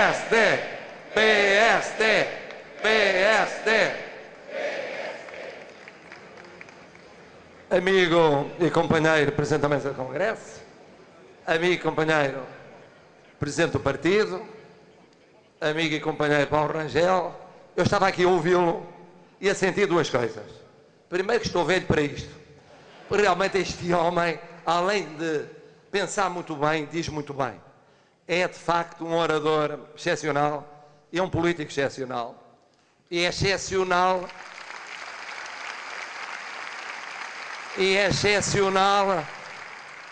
PSD, PSD, PSD. Amigo e companheiro Presidente da Mesa do Congresso, amigo e companheiro Presidente do Partido, amigo e companheiro Paulo Rangel, eu estava aqui a ouvi-lo e a sentir duas coisas. Primeiro, que estou velho para isto, porque realmente este homem, além de pensar muito bem, diz muito bem. É de facto um orador excepcional, é um político excepcional. E é excepcional. E é excepcional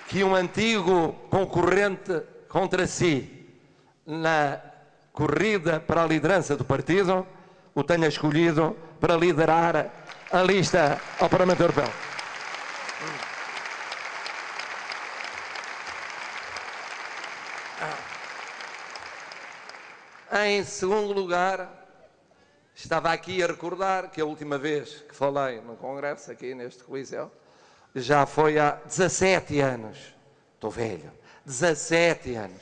que um antigo concorrente contra si na corrida para a liderança do partido o tenha escolhido para liderar a lista ao Parlamento Europeu. Em segundo lugar, estava aqui a recordar que a última vez que falei no Congresso, aqui neste Coliseu, já foi há 17 anos. Estou velho. 17 anos.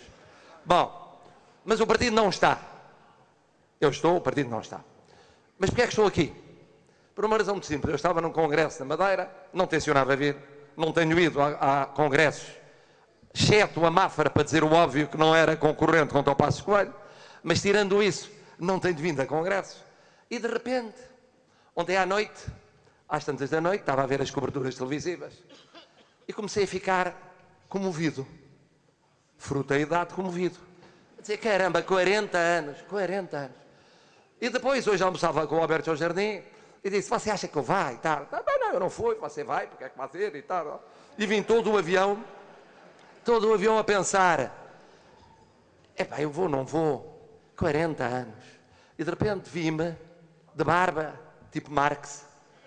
Bom, mas o partido não está. Eu estou, o partido não está. Mas porquê é que estou aqui? Por uma razão muito simples. Eu estava num congresso na Madeira, não tencionava vir, não tenho ido a congressos, exceto a Mafra, para dizer o óbvio, que não era concorrente contra o Passos Coelho, mas tirando isso, não tenho vindo a congressos. E de repente, ontem à noite, às tantas da noite, estava a ver as coberturas televisivas e comecei a ficar comovido. Fruto da idade, comovido. A dizer, caramba, 40 anos, 40 anos. E depois, hoje almoçava com o Alberto ao Jardim e disse, você acha que eu vai? E tal. Não, eu não fui, você vai, porque é que vai ser e tal. E vim todo o avião a pensar, epá, eu vou, não vou, 40 anos. E de repente vi-me de barba, tipo Marx,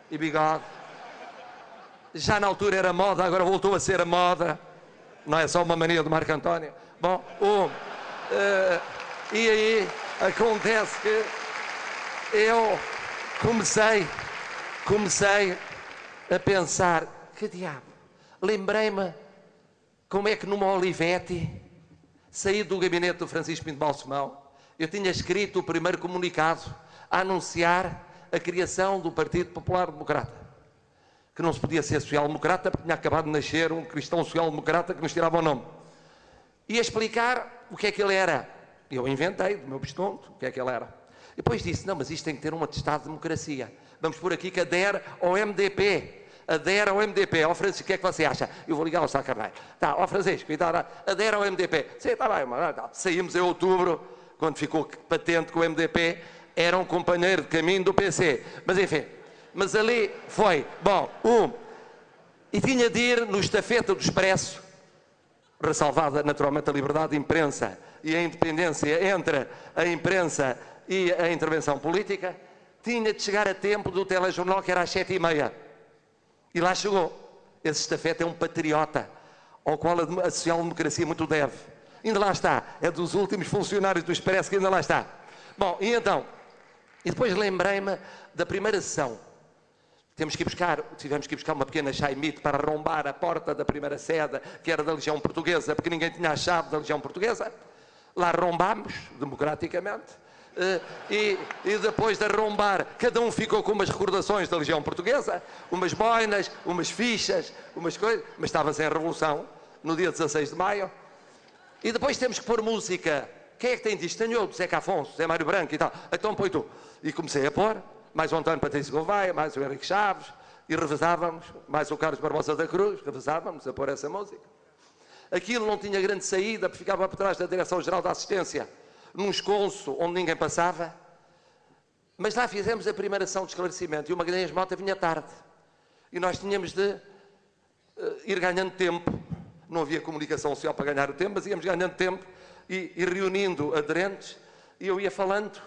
e bigode. Já na altura era moda, agora voltou a ser a moda. Não é só uma mania do Marco António. Bom, e aí acontece que eu comecei a pensar, que diabo, lembrei-me como é que numa Olivetti, saí do gabinete do Francisco Pinto Balsemão, eu tinha escrito o primeiro comunicado a anunciar a criação do Partido Popular Democrata, que não se podia ser social-democrata porque tinha acabado de nascer um cristão social-democrata que nos tirava o nome. E a explicar o que é que ele era. Eu inventei, do meu pestonto, o que é que ele era. E depois disse, não, mas isto tem que ter um atestado de democracia. Vamos por aqui que adere ao MDP. Adere ao MDP. Ó Francisco, o que é que você acha? Eu vou ligar ao Sá Carneiro. Tá, ó Francisco, adere ao MDP. Sim, está bem, mas tá. Saímos em outubro, quando ficou patente que o MDP era um companheiro de caminho do PC. Mas enfim, mas ali foi, bom, e tinha de ir no estafeta do Expresso, ressalvada naturalmente a liberdade de imprensa e a independência entre a imprensa e a intervenção política, tinha de chegar a tempo do telejornal, que era às 7h30. E lá chegou. Esse estafeta é um patriota, ao qual a social-democracia muito deve. Ainda lá está. É dos últimos funcionários do Expresso que ainda lá está. Bom, e então, e depois lembrei-me da primeira sessão. Tivemos que ir buscar uma pequena chaimite para arrombar a porta da primeira sede, que era da Legião Portuguesa, porque ninguém tinha a chave da Legião Portuguesa. Lá arrombámos, democraticamente, e depois de arrombar, cada um ficou com umas recordações da Legião Portuguesa, umas boinas, umas fichas, umas coisas, mas estava-se em revolução, no dia 16 de maio. E depois temos que pôr música. Quem é que tem disto? Tenho eu, Zeca Afonso, Zé Mário Branco e tal. Então põe tu. E comecei a pôr, mais o António Patrício Gouveia, mais o Henrique Chaves, e revezávamos, mais o Carlos Barbosa da Cruz, revezávamos a pôr essa música. Aquilo não tinha grande saída, porque ficava por trás da Direção-Geral da Assistência, num esconso onde ninguém passava. Mas lá fizemos a primeira ação de esclarecimento, e o Magalhães Mota vinha tarde. E nós tínhamos de ir ganhando tempo. Não havia comunicação social para ganhar o tempo, mas íamos ganhando tempo e reunindo aderentes, e eu ia falando.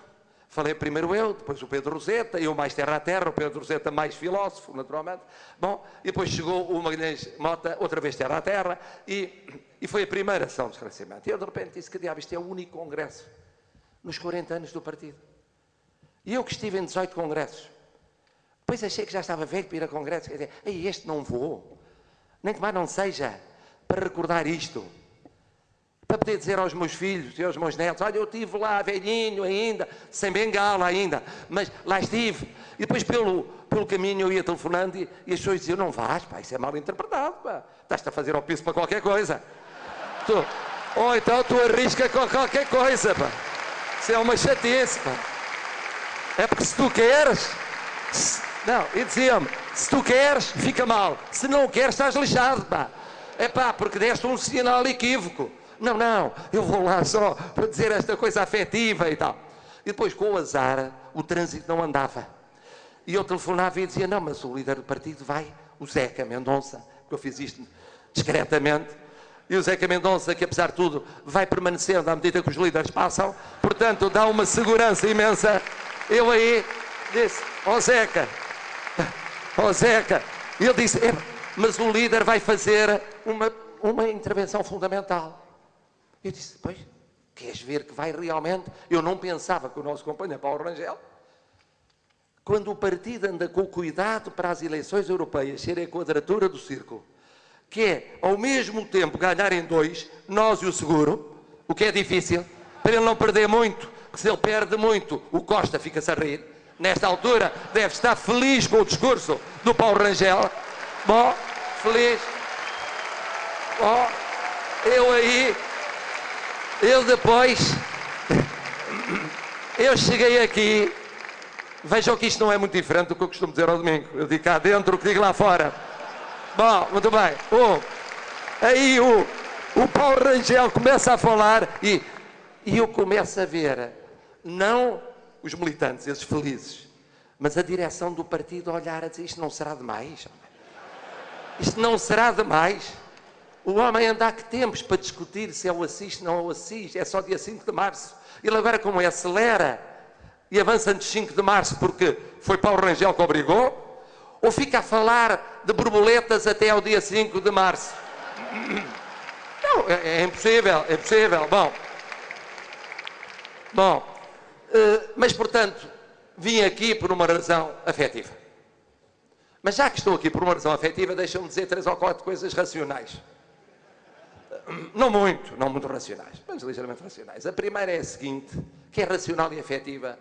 Falei primeiro eu, depois o Pedro Roseta, eu mais terra a terra, o Pedro Roseta mais filósofo, naturalmente. Bom, e depois chegou o Magalhães Mota, outra vez terra a terra, e foi a primeira ação de esclarecimento. E eu de repente disse, que diabo, isto é o único congresso nos 40 anos do partido. E eu que estive em 18 congressos, depois achei que já estava velho para ir a congressos, quer dizer, este não vou, nem que mais não seja para recordar isto. para poder dizer aos meus filhos e aos meus netos: olha, eu estive lá velhinho ainda, sem bengala ainda, mas lá estive. E depois pelo caminho eu ia telefonando e as pessoas diziam: não vais, pá, isso é mal interpretado, pá, estás-te a fazer ao piso para qualquer coisa. Ou então tu arrisca com qualquer coisa, pá. Isso é uma chatice, pá. É porque se tu queres... Não, e diziam-me: se tu queres, fica mal. Se não queres, estás lixado, pá. É pá, porque deste um sinal equívoco. Não, eu vou lá só para dizer esta coisa afetiva e tal. E depois, com o azar, o trânsito não andava. E eu telefonava e dizia: não, mas o líder do partido vai, o Zeca Mendonça, porque eu fiz isto discretamente. E o Zeca Mendonça, que apesar de tudo vai permanecendo à medida que os líderes passam, portanto dá uma segurança imensa. Eu aí disse: ó Zeca, ele disse: mas o líder vai fazer uma intervenção fundamental. Eu disse: pois, queres ver que vai realmente? Eu não pensava que o nosso companheiro Paulo Rangel, quando o partido anda com cuidado para as eleições europeias serem a quadratura do círculo, que é, ao mesmo tempo, ganharem dois, nós e o seguro, o que é difícil, para ele não perder muito, porque se ele perde muito, o Costa fica-se a rir. Nesta altura, deve estar feliz com o discurso do Paulo Rangel. Bom, feliz. Bom, eu depois, eu cheguei aqui, vejam que isto não é muito diferente do que eu costumo dizer ao domingo. Eu digo cá dentro o que digo lá fora. Bom, muito bem. Aí o Paulo Rangel começa a falar e eu começo a ver, não os militantes, esses felizes, mas a direção do partido a olhar a dizer: isto não será demais? Isto não será demais? O homem anda há que tempos para discutir se é o Assis, não é o Assis, é só dia 5 de março. Ele agora, como é, acelera e avança antes de 5 de março porque foi Paulo Rangel que obrigou? Ou fica a falar de borboletas até ao dia 5 de março? Não, é impossível, é impossível. Bom, mas portanto, vim aqui por uma razão afetiva. Mas já que estou aqui por uma razão afetiva, deixa-me dizer 3 ou 4 coisas racionais. Não muito racionais, mas ligeiramente racionais. A primeira é a seguinte, que é racional e afetiva.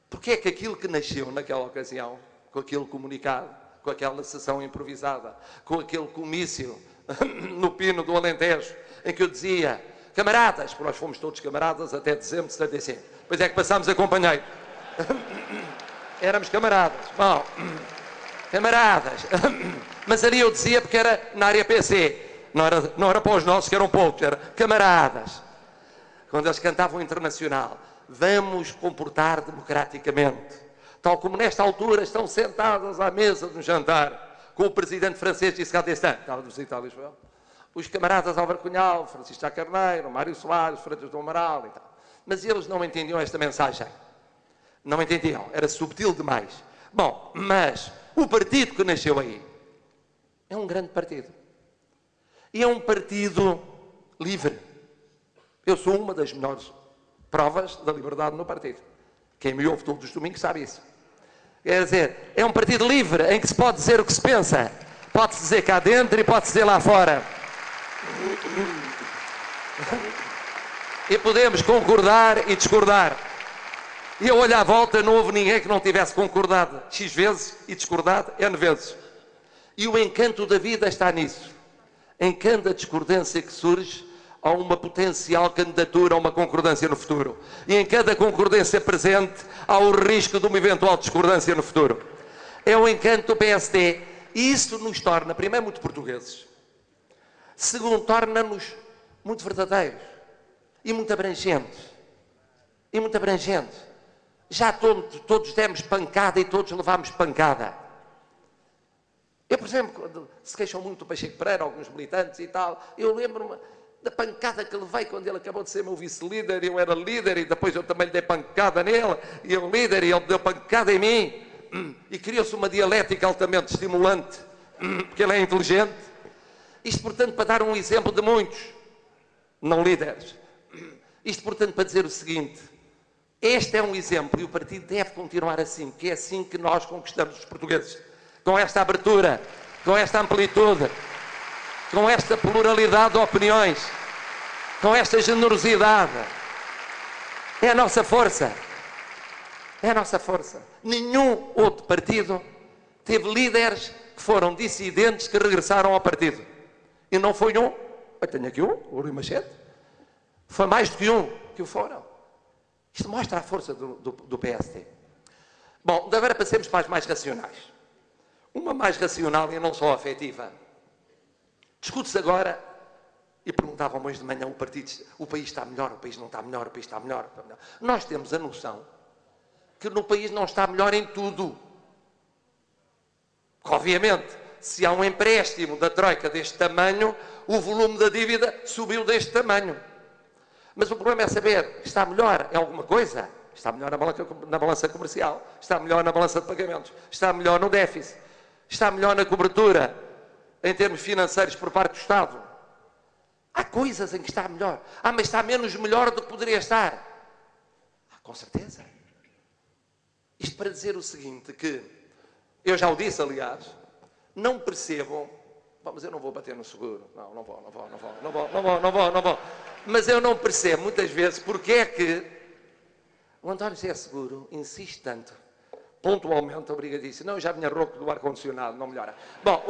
Porque é que aquilo que nasceu naquela ocasião, com aquele comunicado, com aquela sessão improvisada, com aquele comício no Pino do Alentejo, em que eu dizia: camaradas, porque nós fomos todos camaradas até dezembro de 75, depois é que passámos a companheiro. Éramos camaradas. Bom, camaradas. Mas ali eu dizia porque era na área PC, não era para os nossos, que eram poucos, era camaradas. Quando eles cantavam Internacional: vamos comportar democraticamente. Tal como nesta altura estão sentados à mesa de um jantar com o presidente francês Giscard d'Estaing, estava a visitar Lisboa, os camaradas Álvaro Cunhal, Francisco Sá Carneiro, Mário Soares, Freitas do Amaral e tal. Mas eles não entendiam esta mensagem. Não entendiam, era subtil demais. Bom, mas o partido que nasceu aí é um grande partido. E é um partido livre. Eu sou uma das melhores provas da liberdade no partido. Quem me ouve todos os domingos sabe isso. Quer dizer, é um partido livre, em que se pode dizer o que se pensa. Pode-se dizer cá dentro e pode-se dizer lá fora. E podemos concordar e discordar. E eu olho à volta, não houve ninguém que não tivesse concordado X vezes e discordado N vezes. E o encanto da vida está nisso. Em cada discordância que surge, há uma potencial candidatura a uma concordância no futuro. E em cada concordância presente, há o risco de uma eventual discordância no futuro. É o encanto do PSD. E isso nos torna, primeiro, muito portugueses. Segundo, torna-nos muito verdadeiros. E muito abrangentes. E muito abrangentes. Já todos demos pancada e todos levámos pancada. Eu, por exemplo, quando se queixam muito do Pacheco Pereira, alguns militantes e tal, eu lembro-me da pancada que levei quando ele acabou de ser meu vice-líder, eu era líder e depois eu também lhe dei pancada nele, e eu líder e ele deu pancada em mim, e criou-se uma dialética altamente estimulante, porque ele é inteligente. Isto, portanto, para dar um exemplo de muitos, não líderes. Isto, portanto, para dizer o seguinte: este é um exemplo e o partido deve continuar assim, que é assim que nós conquistamos os portugueses, com esta abertura, com esta amplitude, com esta pluralidade de opiniões. com esta generosidade. É a nossa força. É a nossa força. Nenhum outro partido teve líderes que foram dissidentes que regressaram ao partido. E não foi um. Eu tenho aqui o Rui Machete. Foi mais do que um que o foram. Isto mostra a força do PSD. Bom, agora passemos para as mais racionais. Uma mais racional e não só afetiva. Discute-se agora, e perguntavam hoje de manhã, o país está melhor, o país não está melhor, o país está melhor, está melhor. Nós temos a noção que no país não está melhor em tudo. Obviamente, se há um empréstimo da Troika deste tamanho, o volume da dívida subiu deste tamanho. Mas o problema é saber, está melhor em alguma coisa? Está melhor na balança comercial, está melhor na balança de pagamentos, está melhor no déficit, está melhor na cobertura, em termos financeiros por parte do Estado. Há coisas em que está melhor. Mas está menos melhor do que poderia estar. Com certeza. Isto para dizer o seguinte, que eu já o disse, aliás, não percebo, mas eu não vou bater no seguro, não vou. Mas eu não percebo muitas vezes porque é que o António José Seguro insiste tanto, pontualmente, obrigadíssimo. Não, eu já vinha rouco do ar-condicionado, não melhora. Bom,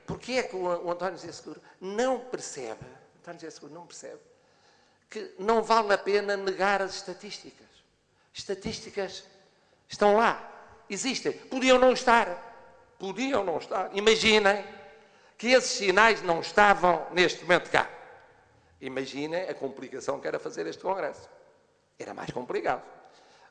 porque é que o António José Seguro não percebe, que não vale a pena negar as estatísticas. Estatísticas estão lá, existem, podiam não estar. Imaginem que esses sinais não estavam neste momento cá. Imaginem a complicação que era fazer este congresso. Era mais complicado.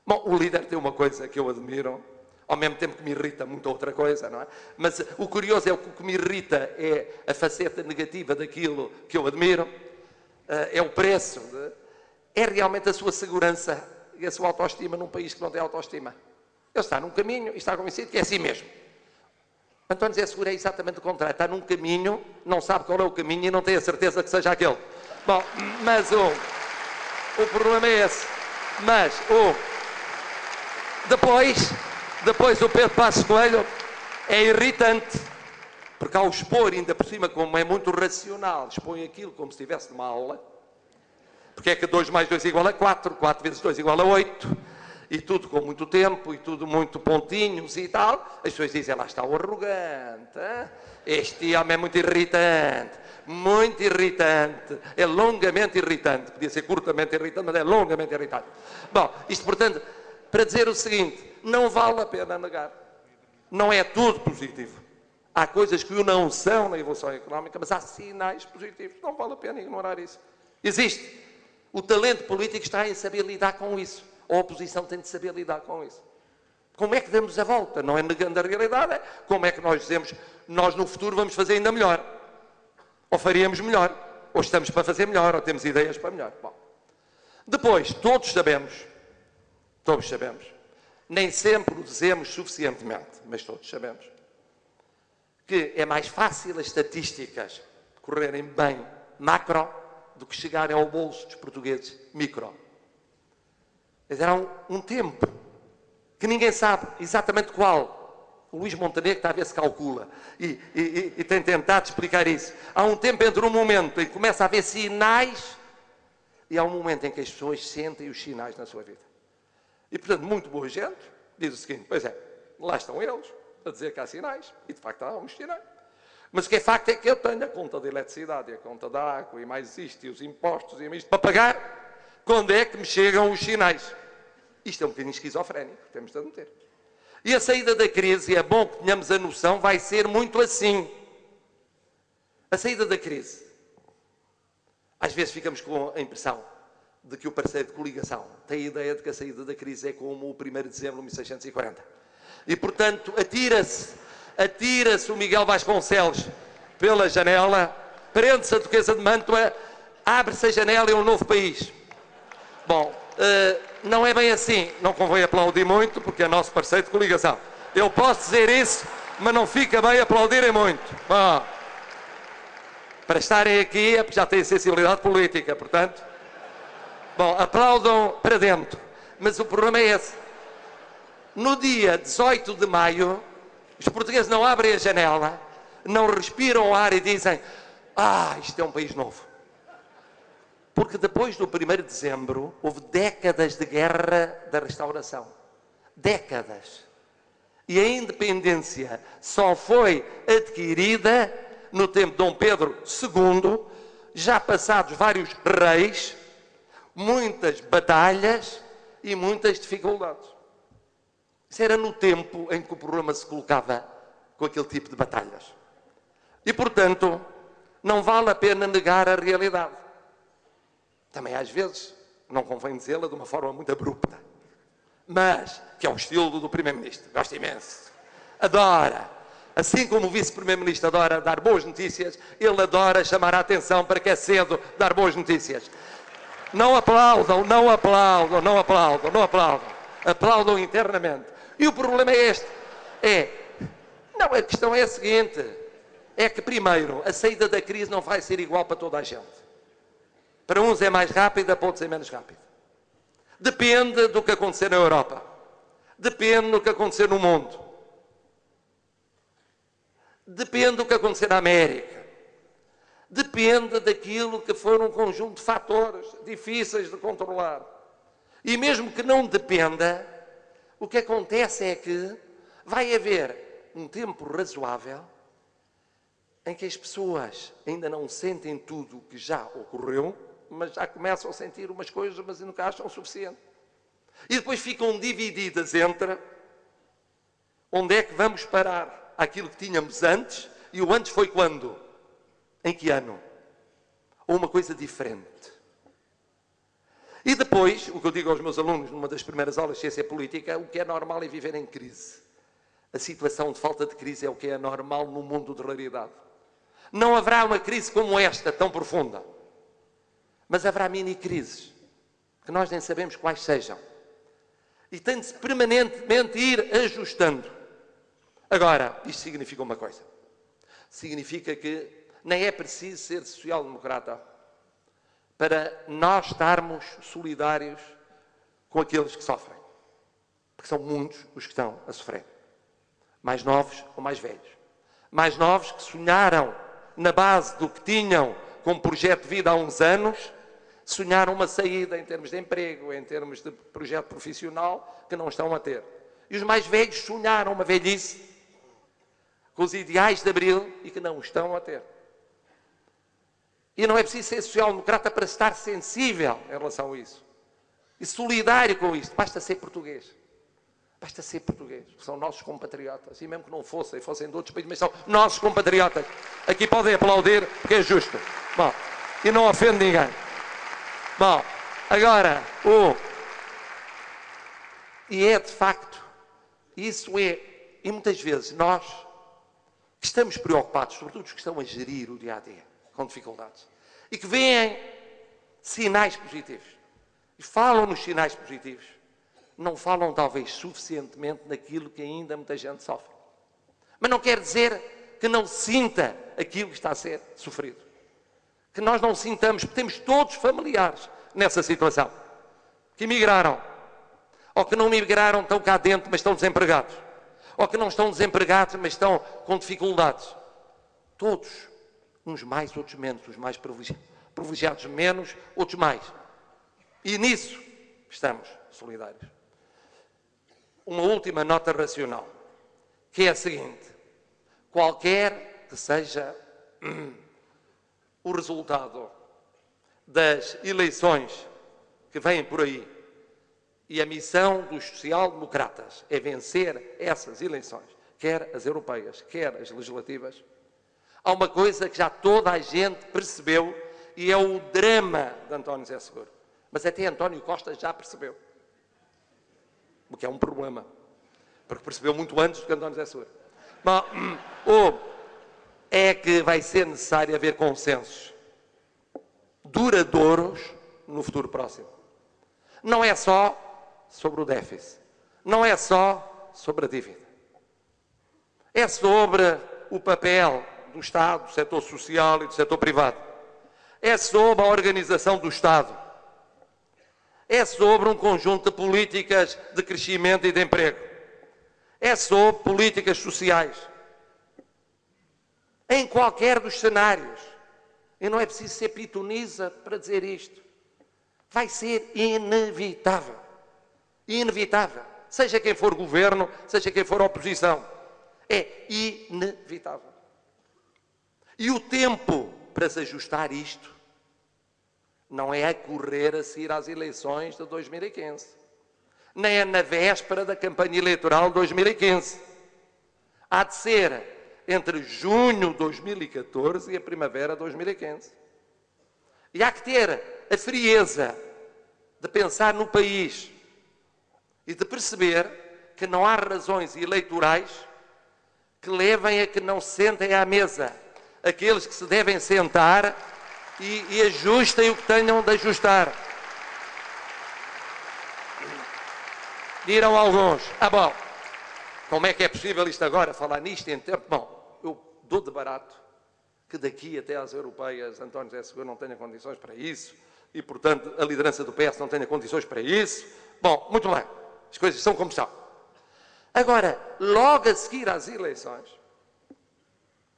Bom, o líder tem uma coisa que eu admiro, ao mesmo tempo que me irrita muito outra coisa, não é? Mas o curioso é que o que me irrita é a faceta negativa daquilo que eu admiro, é o preço, é realmente a sua segurança e a sua autoestima num país que não tem autoestima. Ele está num caminho e está convencido que é assim mesmo. António José Seguro é exatamente o contrário. Está num caminho, não sabe qual é o caminho e não tem a certeza que seja aquele. Bom, mas o problema é esse. Mas depois o Pedro Passos Coelho é irritante, porque ao expor, ainda por cima, como é muito racional, expõe aquilo como se estivesse numa aula, porque é que 2 mais 2 igual a 4, 4 vezes 2 igual a 8, e tudo com muito tempo, e tudo muito pontinhos e tal, as pessoas dizem, lá está o arrogante, hein? Este homem é muito irritante, é longamente irritante, podia ser curtamente irritante, mas é longamente irritante. Bom, isto portanto, para dizer o seguinte, não vale a pena negar, não é tudo positivo. Há coisas que não são na evolução económica, mas há sinais positivos, não vale a pena ignorar isso. Existe. O talento político está em saber lidar com isso. A oposição tem de saber lidar com isso. Como é que damos a volta? Não é negando a realidade, é como é que nós dizemos, nós no futuro vamos fazer ainda melhor. Ou faríamos melhor, ou estamos para fazer melhor, ou temos ideias para melhor. Bom. Depois, todos sabemos, nem sempre o dizemos suficientemente, mas todos sabemos, que é mais fácil as estatísticas correrem bem macro do que chegarem ao bolso dos portugueses micro. Mas era um tempo que ninguém sabe exatamente qual. O Luís Montenegro está a ver se calcula e tem tentado explicar isso. Há um tempo entre um momento em que começa a haver sinais e há um momento em que as pessoas sentem os sinais na sua vida. E, portanto, muito boa gente diz o seguinte, pois é, lá estão eles a dizer que há sinais, e de facto há uns sinais. Mas o que é facto é que eu tenho a conta de eletricidade, e a conta da água, e mais isto, e os impostos, e isto para pagar, quando é que me chegam os sinais? Isto é um bocadinho esquizofrénico, temos de admitir. E a saída da crise, é bom que tenhamos a noção, vai ser muito assim. A saída da crise. Às vezes ficamos com a impressão de que o parceiro de coligação tem a ideia de que a saída da crise é como o 1º de dezembro de 1640. E, portanto, atira-se o Miguel Vasconcelos pela janela, prende-se a Duquesa de Mantua, abre-se a janela e um novo país. Bom, não é bem assim, não convém aplaudir muito, porque é nosso parceiro de coligação. Eu posso dizer isso, mas não fica bem aplaudirem muito. Bom, para estarem aqui é porque já têm sensibilidade política, portanto. Bom, aplaudam para dentro. Mas o problema é esse. No dia 18 de maio, os portugueses não abrem a janela, não respiram o ar e dizem, isto é um país novo. Porque depois do 1º de dezembro, houve décadas de guerra da restauração. Décadas. E a independência só foi adquirida no tempo de Dom Pedro II, já passados vários reis, muitas batalhas e muitas dificuldades. Isso era no tempo em que o problema se colocava com aquele tipo de batalhas. E, portanto, não vale a pena negar a realidade. Também, às vezes, não convém dizê-la de uma forma muito abrupta. Mas, que é o estilo do Primeiro-Ministro. Gosto imenso. Adora. Assim como o Vice-Primeiro-Ministro adora dar boas notícias, ele adora chamar a atenção para que é cedo dar boas notícias. Não aplaudam, não aplaudam, não aplaudam, não aplaudam. Aplaudam internamente. E o problema é este. Não, a questão é a seguinte. É que, primeiro, a saída da crise não vai ser igual para toda a gente. Para uns é mais rápida, para outros é menos rápida. Depende do que acontecer na Europa. Depende do que acontecer no mundo. Depende do que acontecer na América. Depende daquilo que for um conjunto de fatores difíceis de controlar. E mesmo que não dependa, o que acontece é que vai haver um tempo razoável em que as pessoas ainda não sentem tudo o que já ocorreu, mas já começam a sentir umas coisas, mas nunca acham o suficiente. E depois ficam divididas entre onde é que vamos parar aquilo que tínhamos antes, e o antes foi quando? Em que ano? Ou uma coisa diferente. E depois, o que eu digo aos meus alunos numa das primeiras aulas de ciência política, o que é normal é viver em crise. A situação de falta de crise é o que é normal no mundo de realidade. Não haverá uma crise como esta, tão profunda. Mas haverá mini-crises, que nós nem sabemos quais sejam. E tem de se permanentemente ir ajustando. Agora, isto significa uma coisa. Significa que nem é preciso ser social-democrata para nós estarmos solidários com aqueles que sofrem. Porque são muitos os que estão a sofrer. Mais novos ou mais velhos. Mais novos que sonharam na base do que tinham como projeto de vida há uns anos, sonharam uma saída em termos de emprego, em termos de projeto profissional, que não estão a ter. E os mais velhos sonharam uma velhice com os ideais de Abril e que não estão a ter. E não é preciso ser social-democrata para estar sensível em relação a isso. E solidário com isto. Basta ser português. Basta ser português. São nossos compatriotas. E mesmo que não fossem de outros países, mas são nossos compatriotas. Aqui podem aplaudir, porque é justo. Bom, e não ofende ninguém. Bom, agora, e é de facto, isso é, e muitas vezes nós que estamos preocupados, sobretudo os que estão a gerir o dia-a-dia, com dificuldades, e que veem sinais positivos, e falam nos sinais positivos, não falam talvez suficientemente naquilo que ainda muita gente sofre. Mas não quer dizer que não sinta aquilo que está a ser sofrido. Que nós não sintamos, porque temos todos familiares nessa situação, que emigraram, ou que não emigraram, estão cá dentro, mas estão desempregados, ou que não estão desempregados, mas estão com dificuldades. Todos, uns mais, outros menos, os mais privilegiados menos, outros mais. E nisso estamos solidários. Uma última nota racional, que é a seguinte: qualquer que seja o resultado das eleições que vêm por aí, e a missão dos social-democratas é vencer essas eleições, quer as europeias, quer as legislativas, há uma coisa que já toda a gente percebeu, e é o drama de António José Seguro. Mas até António Costa já percebeu. O que é um problema, porque percebeu muito antes do que António José Seguro. Bom, é que vai ser necessário haver consensos duradouros no futuro próximo. Não é só sobre o déficit, não é só sobre a dívida. É sobre o papel do Estado, do setor social e do setor privado. É sobre a organização do Estado. É sobre um conjunto de políticas de crescimento e de emprego. É sobre políticas sociais. Em qualquer dos cenários. E não é preciso ser pitonisa para dizer isto. Vai ser inevitável. Inevitável. Seja quem for governo, seja quem for oposição. É inevitável. E o tempo para se ajustar isto não é a correr a seguir às eleições de 2015. Nem é na véspera da campanha eleitoral de 2015. Há de ser entre junho de 2014 e a primavera de 2015. E há que ter a frieza de pensar no país e de perceber que não há razões eleitorais que levem a que não se sentem à mesa aqueles que se devem sentar e ajustem o que tenham de ajustar. Dirão alguns, bom, como é que é possível isto agora, falar nisto em tempo? Bom, eu dou de barato que daqui até às europeias António José Seguro não tenha condições para isso e, portanto, a liderança do PS não tenha condições para isso. Bom, muito bem, as coisas são como são. Agora, logo a seguir às eleições,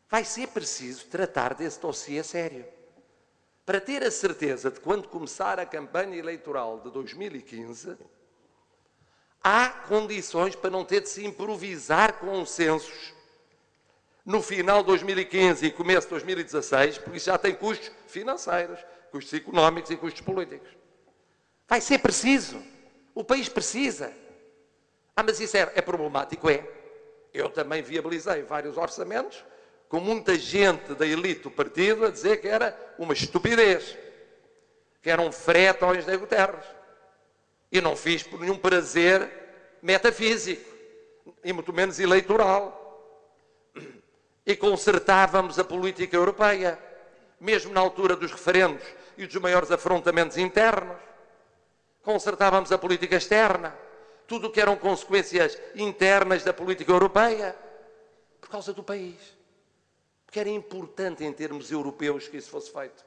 vai ser preciso tratar desse dossiê a sério. Para ter a certeza de quando começar a campanha eleitoral de 2015, há condições para não ter de se improvisar consensos no final de 2015 e começo de 2016, porque isso já tem custos financeiros, custos económicos e custos políticos. Vai ser preciso. O país precisa. Mas isso é problemático, é. Eu também viabilizei vários orçamentos com muita gente da elite do partido a dizer que era uma estupidez, que era um frete ao Engenheiro Guterres. E não fiz por nenhum prazer metafísico, e muito menos eleitoral. E consertávamos a política europeia, mesmo na altura dos referendos e dos maiores afrontamentos internos. Consertávamos a política externa, tudo o que eram consequências internas da política europeia, por causa do país. Porque era importante em termos europeus que isso fosse feito.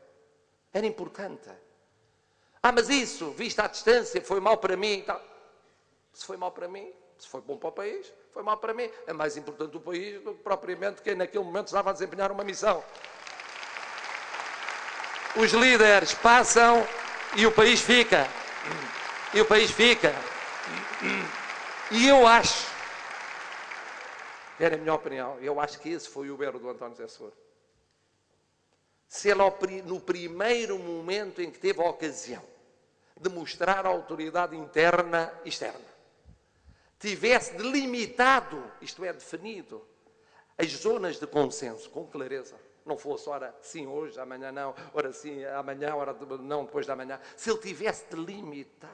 Era importante. Mas isso, visto à distância, foi mau para mim. Então, se foi mau para mim, se foi bom para o país, foi mau para mim. É mais importante o país do que propriamente quem naquele momento estava a desempenhar uma missão. Os líderes passam e o país fica. E o país fica. E eu acho, era a minha opinião, eu acho que esse foi o erro do António José Seguro. Se ele, no primeiro momento em que teve a ocasião de mostrar a autoridade interna e externa, tivesse delimitado, isto é, definido, as zonas de consenso com clareza, não fosse, ora sim hoje, amanhã não, ora sim amanhã, ora não depois da manhã, se ele tivesse delimitado,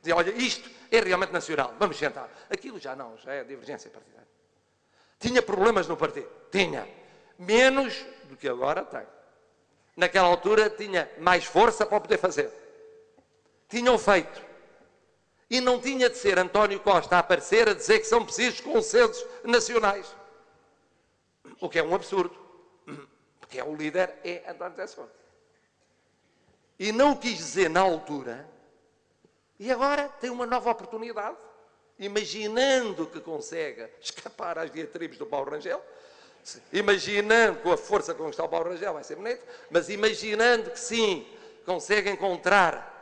dizia, olha, isto é realmente nacional, vamos sentar. Aquilo já não, já é divergência partidária. Tinha problemas no partido? Tinha. Menos do que agora tem. Naquela altura tinha mais força para o poder fazer. Tinham feito. E não tinha de ser António Costa a aparecer a dizer que são precisos consensos nacionais. O que é um absurdo. Porque o líder é António José Seguro. E não quis dizer na altura. E agora tem uma nova oportunidade, imaginando que consegue escapar às diatribes do Paulo Rangel, imaginando com a força com que está o Paulo Rangel, vai ser bonito, mas imaginando que sim, consegue encontrar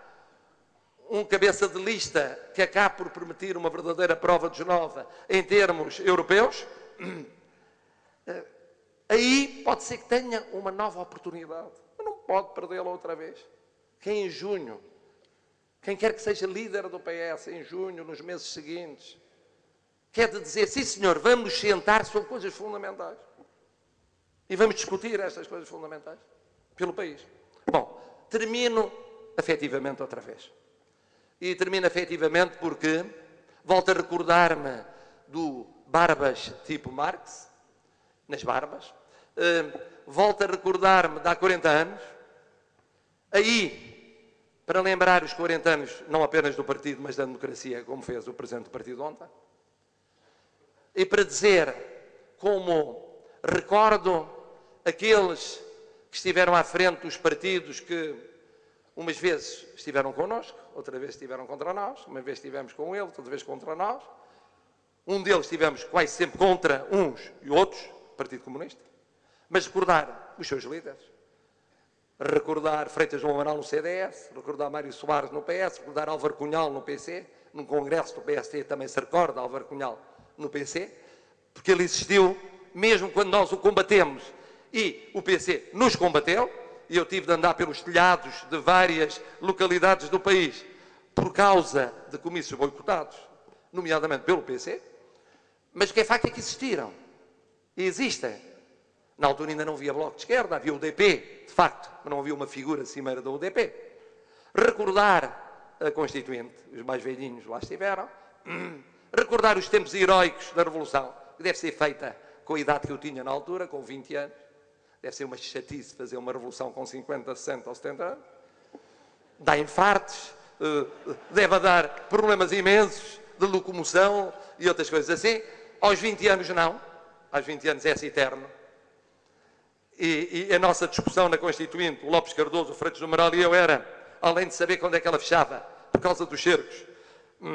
um cabeça de lista que acabe por permitir uma verdadeira prova de Genova em termos europeus, aí pode ser que tenha uma nova oportunidade, mas não pode perdê-la outra vez. Que em junho, quem quer que seja líder do PS em junho, nos meses seguintes, quer de dizer, sim senhor, vamos sentar sobre coisas fundamentais. E vamos discutir estas coisas fundamentais pelo país. Bom, termino afetivamente outra vez. E termino afetivamente porque volto a recordar-me do Barbas tipo Marx, nas barbas. Volto a recordar-me de há 40 anos. Aí, para lembrar os 40 anos, não apenas do partido, mas da democracia, como fez o Presidente do Partido ontem. E para dizer como recordo aqueles que estiveram à frente dos partidos que umas vezes estiveram connosco, outra vez estiveram contra nós, uma vez estivemos com ele, outra vez contra nós. Um deles estivemos quase sempre contra uns e outros, Partido Comunista. Mas recordar os seus líderes. recordar Freitas João Amaral no CDS, recordar Mário Soares no PS, recordar Álvaro Cunhal no PC, num congresso do PST também se recorda Álvaro Cunhal no PC, porque ele existiu mesmo quando nós o combatemos e o PC nos combateu, e eu tive de andar pelos telhados de várias localidades do país por causa de comícios boicotados, nomeadamente pelo PC, mas o que é facto é que existiram e existem. Na altura ainda não havia Bloco de Esquerda, havia o UDP, de facto, mas não havia uma figura cimeira da UDP. Recordar a Constituinte, os mais velhinhos lá estiveram, recordar os tempos heroicos da Revolução, que deve ser feita com a idade que eu tinha na altura, com 20 anos, deve ser uma chatice fazer uma revolução com 50, 60 ou 70 anos, dá infartos, deve dar problemas imensos de locomoção e outras coisas assim. Aos 20 anos não, aos 20 anos é-se eterno. E a nossa discussão na Constituinte, o Lopes Cardoso, o Freitas do Amaral e eu era, além de saber quando é que ela fechava, por causa dos cercos,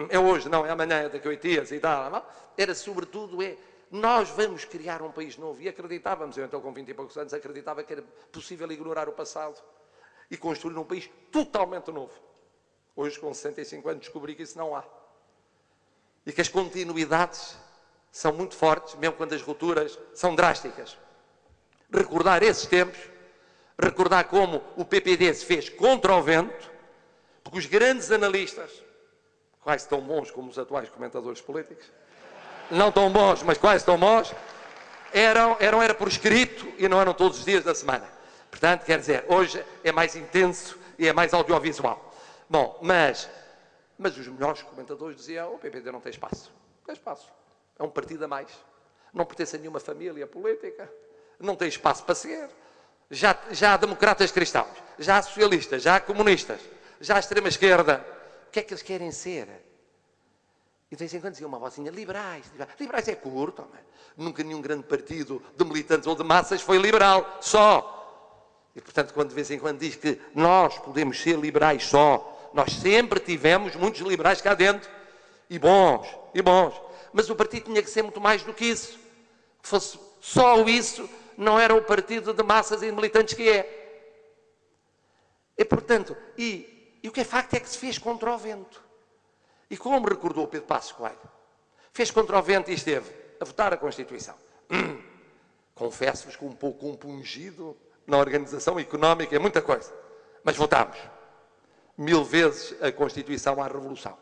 é hoje, não, é amanhã, é daqui a 8 dias e tal, não? Era sobretudo, nós vamos criar um país novo e acreditávamos, eu então com 20 e poucos anos acreditava que era possível ignorar o passado e construir um país totalmente novo. Hoje com 65 anos descobri que isso não há. E que as continuidades são muito fortes, mesmo quando as rupturas são drásticas. Recordar esses tempos, recordar como o PPD se fez contra o vento, porque os grandes analistas, quase tão bons como os atuais comentadores políticos, não tão bons, mas quase tão bons, era por escrito e não eram todos os dias da semana. Portanto, quer dizer, hoje é mais intenso e é mais audiovisual. Bom, mas os melhores comentadores diziam: o PPD não tem espaço. Não tem espaço. É um partido a mais. Não pertence a nenhuma família política. Não tem espaço para ser. Já há democratas cristãos, já há socialistas, já há comunistas, já há extrema-esquerda. O que é que eles querem ser? E de vez em quando dizia uma vozinha: liberais. Liberais é curto. Nunca nenhum grande partido de militantes ou de massas foi liberal, só. E, portanto, quando de vez em quando diz que nós podemos ser liberais só, nós sempre tivemos muitos liberais cá dentro, e bons. Mas o partido tinha que ser muito mais do que isso. Se fosse só isso, não era o partido de massas e de militantes que é. E, portanto, e o que é facto é que se fez contra o vento. E como recordou Pedro Passos Coelho, fez contra o vento e esteve a votar a Constituição. Confesso-vos que um pouco compungido na organização económica, é muita coisa. Mas votámos 1000 vezes a Constituição à Revolução.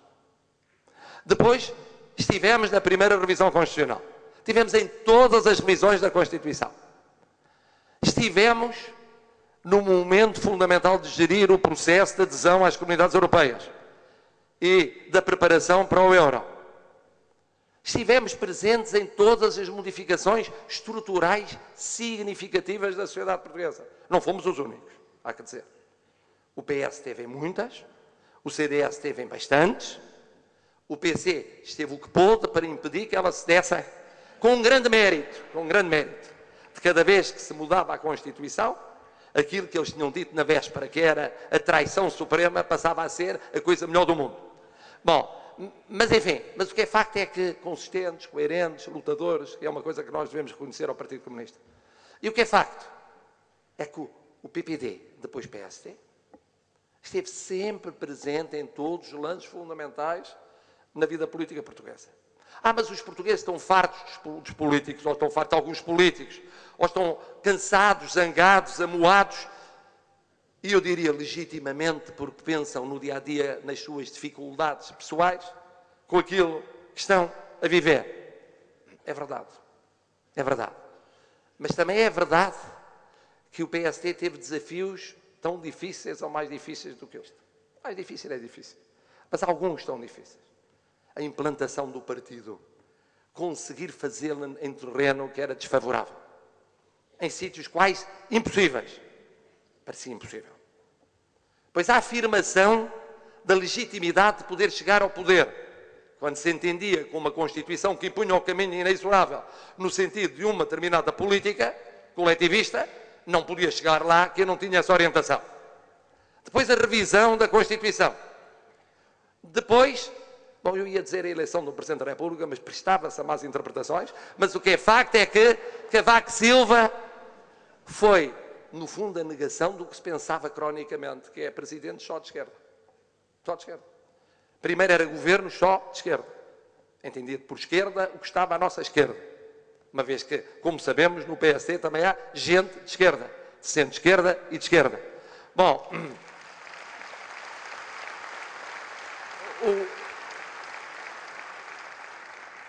Depois estivemos na primeira revisão constitucional. Estivemos em todas as revisões da Constituição. Estivemos no momento fundamental de gerir o processo de adesão às comunidades europeias e da preparação para o euro. Estivemos presentes em todas as modificações estruturais significativas da sociedade portuguesa. Não fomos os únicos, há que dizer. O PS esteve em muitas, o CDS esteve em bastantes, o PC esteve o que pôde para impedir que ela se desse com um grande mérito, de cada vez que se mudava a Constituição, aquilo que eles tinham dito na véspera, que era a traição suprema, passava a ser a coisa melhor do mundo. Bom, mas enfim, mas o que é facto é que consistentes, coerentes, lutadores, é uma coisa que nós devemos reconhecer ao Partido Comunista. E o que é facto é que o PPD, depois PSD, esteve sempre presente em todos os lances fundamentais na vida política portuguesa. Mas os portugueses estão fartos dos políticos, ou estão fartos de alguns políticos, ou estão cansados, zangados, amuados, e eu diria legitimamente, porque pensam no dia-a-dia nas suas dificuldades pessoais, com aquilo que estão a viver. É verdade. Mas também é verdade que o PSD teve desafios tão difíceis ou mais difíceis do que este. Mais difícil é difícil, mas alguns tão difíceis. A implantação do partido, conseguir fazê-la em terreno que era desfavorável, em sítios quase impossíveis. Parecia impossível. Pois a afirmação da legitimidade de poder chegar ao poder, quando se entendia com uma Constituição que impunha o caminho inexorável no sentido de uma determinada política coletivista, não podia chegar lá que eu não tinha essa orientação. Depois a revisão da Constituição. Depois, bom, eu ia dizer a eleição do Presidente da República, mas prestava-se a más interpretações, mas o que é facto é que Cavaco Silva foi no fundo, a negação do que se pensava cronicamente, que é presidente só de esquerda. Só de esquerda. Primeiro era governo só de esquerda. Entendido por esquerda o que estava à nossa esquerda. Uma vez que, como sabemos, no PSD também há gente de esquerda. De centro-esquerda e de esquerda. Bom,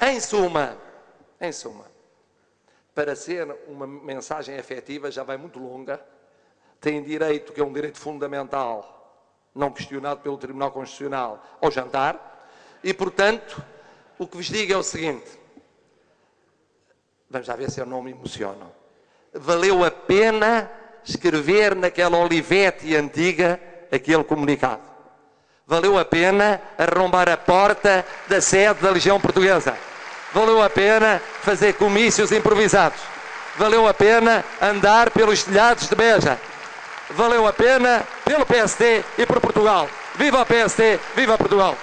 em suma, para ser uma mensagem efetiva, já vai muito longa, tem direito, que é um direito fundamental, não questionado pelo Tribunal Constitucional, ao jantar, e, portanto, o que vos digo é o seguinte, vamos já ver se eu não me emociono, valeu a pena escrever naquela Olivetti antiga aquele comunicado. Valeu a pena arrombar a porta da sede da Legião Portuguesa. Valeu a pena fazer comícios improvisados. Valeu a pena andar pelos telhados de Beja. Valeu a pena pelo PSD e por Portugal. Viva o PSD, viva Portugal!